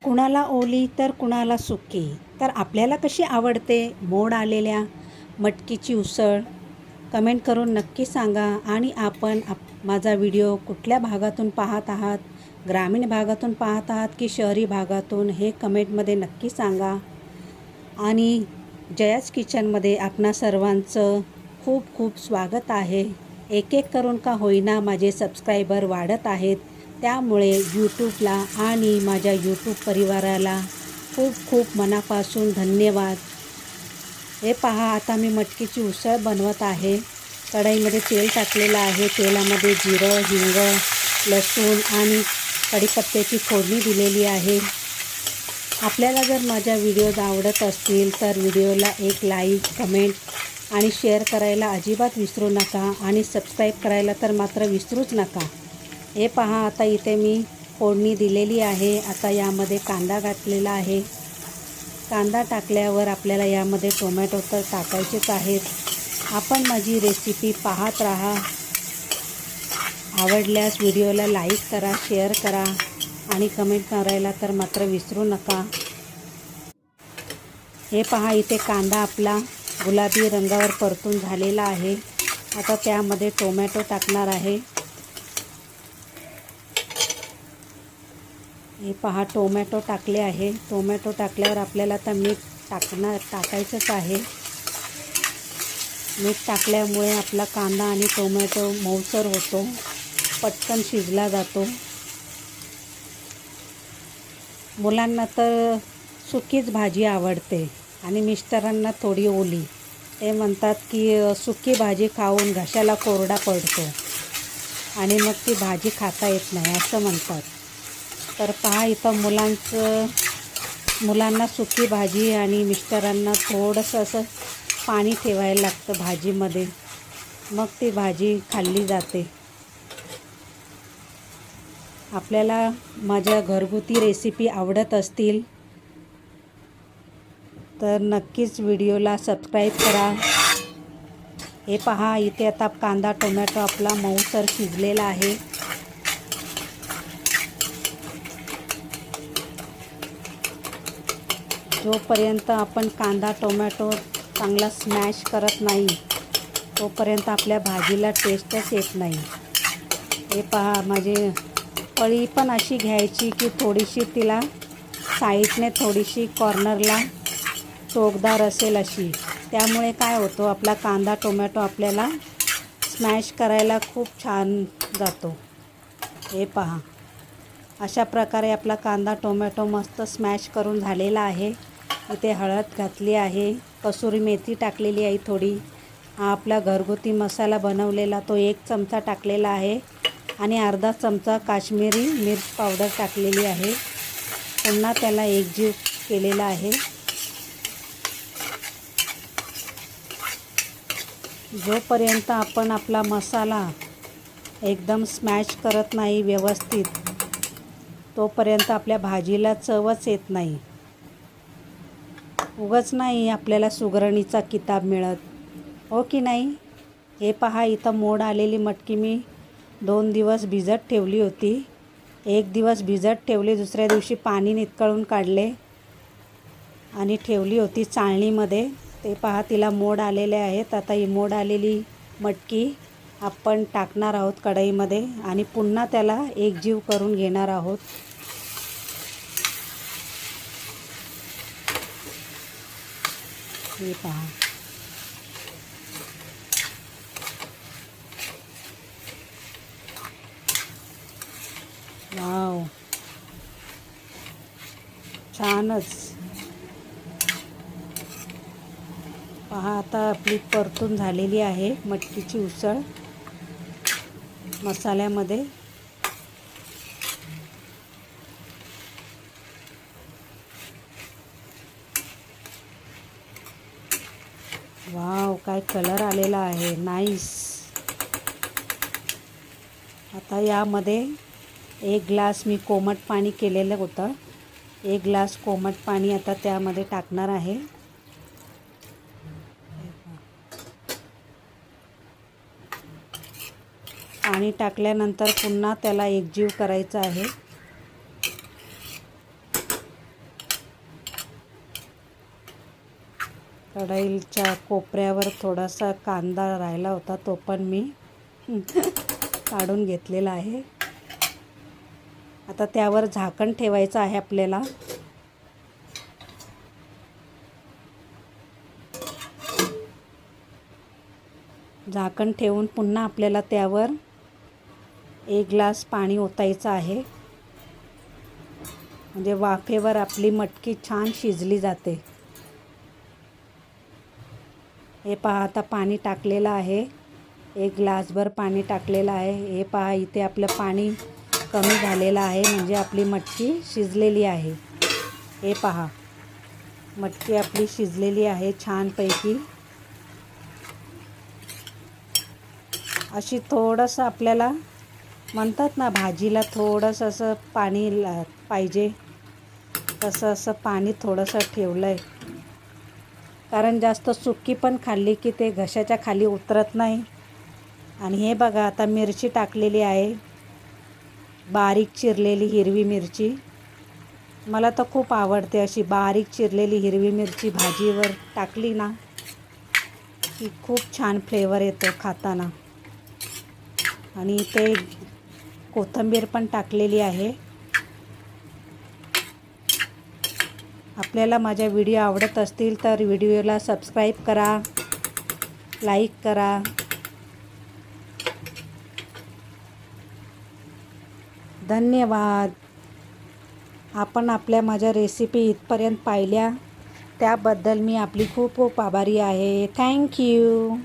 कुणाला ओली तर कुणाला सुकी. तर आपल्याला कशी आवडते मोड आलेल्या मटकीची उसळ? कमेंट करून नक्की सांगा. आणि आपण माझा व्हिडिओ कुठल्या भागातून पाहत आहात? ग्रामीण भागातून पाहत आहात की शहरी भागातून? हे कमेंटमध्ये नक्की सांगा. आणि जयाज किचनमध्ये आपणा सर्वांचं खूप खूप स्वागत आहे. एक एक करून का होईना माझे सबस्क्रायबर वाढत आहेत, त्यामुळे यूट्यूबला आणि माझ्या यूट्यूब परिवाराला खूप खूप मनापासून धन्यवाद. हे पहा, आता मी मटकीची उसळ बनवत आहे. कढईमध्ये तेल टाकलेलं आहे. तेलामध्ये जिरं, हिंग, लसूण आणि कढीपत्त्याची फोडणी दिलेली आहे. आपल्याला जर माझ्या व्हिडिओज आवडत असतील तर व्हिडिओला एक लाईक, कमेंट आणि शेअर करायला अजिबात विसरू नका. आणि सबस्क्राईब करायला तर मात्र विसरूच नका. हे पहा, आता इथे मी फोडणी दिलेली आहे. आता यामध्ये कांदा घातलेला आहे. कांदा टाकल्यावर आपल्याला यामध्ये टोमॅटो तर टाकायचेच आहेत. आपण माझी रेसिपी पाहत राहा. आवडल्यास व्हिडिओला लाईक करा, शेअर करा आणि कमेंट करायला तर मात्र विसरू नका. हे पहा, इथे कांदा आपला गुलाबी रंगावर परतून झालेला आहे. आता त्यामध्ये टोमॅटो टाकणार आहे. हे पहा, टोमॅटो टाकले आहे. टोमॅटो टाकल्यावर आपल्याला आता मीठ टाकायचंच आहे. मीठ टाकल्यामुळे आपला कांदा आणि टोमॅटो मऊसर होतो, पटकन शिजला जातो. मुलांना तर सुकीच भाजी आवडते आणि मिस्टरांना थोडी ओली. ते म्हणतात की सुकी भाजी खाऊन घशाला कोरडा पडतो आणि मग ती भाजी खाता येत नाही असं म्हणतात. तर पहा, इथं मुलांना सुकी भाजी आणि मिस्टरांना थोडंसं असं पाणी ठेवायला लागतं भाजीमध्ये, मग ती भाजी खाल्ली जाते. आपल्याला माझ्या घरगुती रेसिपी आवडत असतील तर नक्कीच व्हिडिओला सबस्क्राईब करा. हे पहा, इथे आता कांदा टोमॅटो आपला मऊसर शिजलेला आहे. जोपर्यंत आपण कांदा टोमॅटो चांगला स्मॅश करत नाही तोपर्यंत आपल्या भाजीला टेस्टच येत नाही. हे पहा, माझी पळी पण अशी घ्यायची की थोडीशी तिला साईडने थोडीशी कॉर्नरला टोकदार असेल अशी. त्यामुळे काय होतं, आपला कांदा टोमॅटो आपल्याला स्मॅश करायला खूप छान जातो. हे पहा, अशा प्रकारे आपला कांदा टोमॅटो मस्त स्मॅश करून झालेला आहे. इथे हळद घातली आहे, कसुरी मेथी टाकलेली आहे थोडी. हा आपला घरगुती मसाला बनवलेला तो 1 चमचा टाकलेला आहे आणि अर्धा चमचा काश्मीरी मिर्च पावडर टाकलेली आहे. पुन्हा त्याला एकजीव केलेला आहे. जोपर्यंत आपण आपला मसाला एकदम स्मॅश करत नाही व्यवस्थित तोपर्यंत आपल्या भाजीला चवच येत नाही. उगाच नाही आपल्याला सुगरणीचा किताब मिळत, हो की नाही? हे पहा, इथं मोड आलेली मटकी मी 2 दिवस भिजत ठेवली होती. 1 दिवस भिजत ठेवली, दुसऱ्या दिवशी पाणी नितळून काढले आणि ठेवली होती चाळणीमध्ये. ते पहा, तिला मोड आलेले आहेत. आता ही मोड आलेली मटकी आपण टाकणार आहोत कढईमध्ये आणि पुन्हा त्याला एकजीव करून घेणार आहोत. हे पहा, वाव, छानच. पहा, आता आपली परतून झालेली आहे मटकीची उसळ मसाल्यामध्ये. वाव, काय कलर आलेला आहे, नाईस. आता यामध्ये 1 ग्लास मी कोमट पाणी केलेलं होतं. 1 ग्लास कोमट पाणी आता त्यामध्ये टाकणार आहे. पाणी टाकल्यानंतर पुन्हा त्याला एकजीव करायचं आहे. कढईच्या कोपऱ्यावर थोडासा कांदा राहिला होता, तो पण मी काढून घेतलेला आहे. आता त्यावर झाकण ठेवायचं आहे आपल्याला. झाकण ठेवून पुन्हा आपल्याला त्यावर 1 ग्लास पाणी ओतायचं आहे. म्हणजे वाफेवर आपली मटकी छान शिजली जाते. हे पहा, आता पाणी टाकलेलं आहे. 1 ग्लासभर पाणी टाकलेलं आहे. हे पहा, इथे आपलं पाणी कमी झालेलं आहे, म्हणजे आपली मटकी शिजलेली आहे. हे पहा, मटकी आपली शिजलेली आहे छानपैकी. अशी थोडंसं आपल्याला म्हणतात ना, भाजीला थोडंसं असं पाणी पाहिजे, तसं असं पाणी थोडंसं ठेवलं आहे. कारण जास्त सुकी पण खाल्ली की ते घशाच्या खाली उतरत नाही. आणि हे बघा, आता मिरची टाकलेली आहे, बारीक चिरलेली हिरवी मिरची. मला तर खूप आवडते अशी बारीक चिरलेली हिरवी मिरची भाजीवर टाकली ना की खूप छान फ्लेवर येतो खाताना. आणि ते कोथिंबीर पण टाकलेली आहे. आपल्याला माझ्या व्हिडिओ आवडत असतील तर व्हिडिओला सबस्क्राईब करा, लाईक करा. धन्यवाद. आपण माझ्या रेसिपी इथपर्यंत पाहिल्या त्याबद्दल मी आपली खूप खूप आभारी आहे. थँक्यू.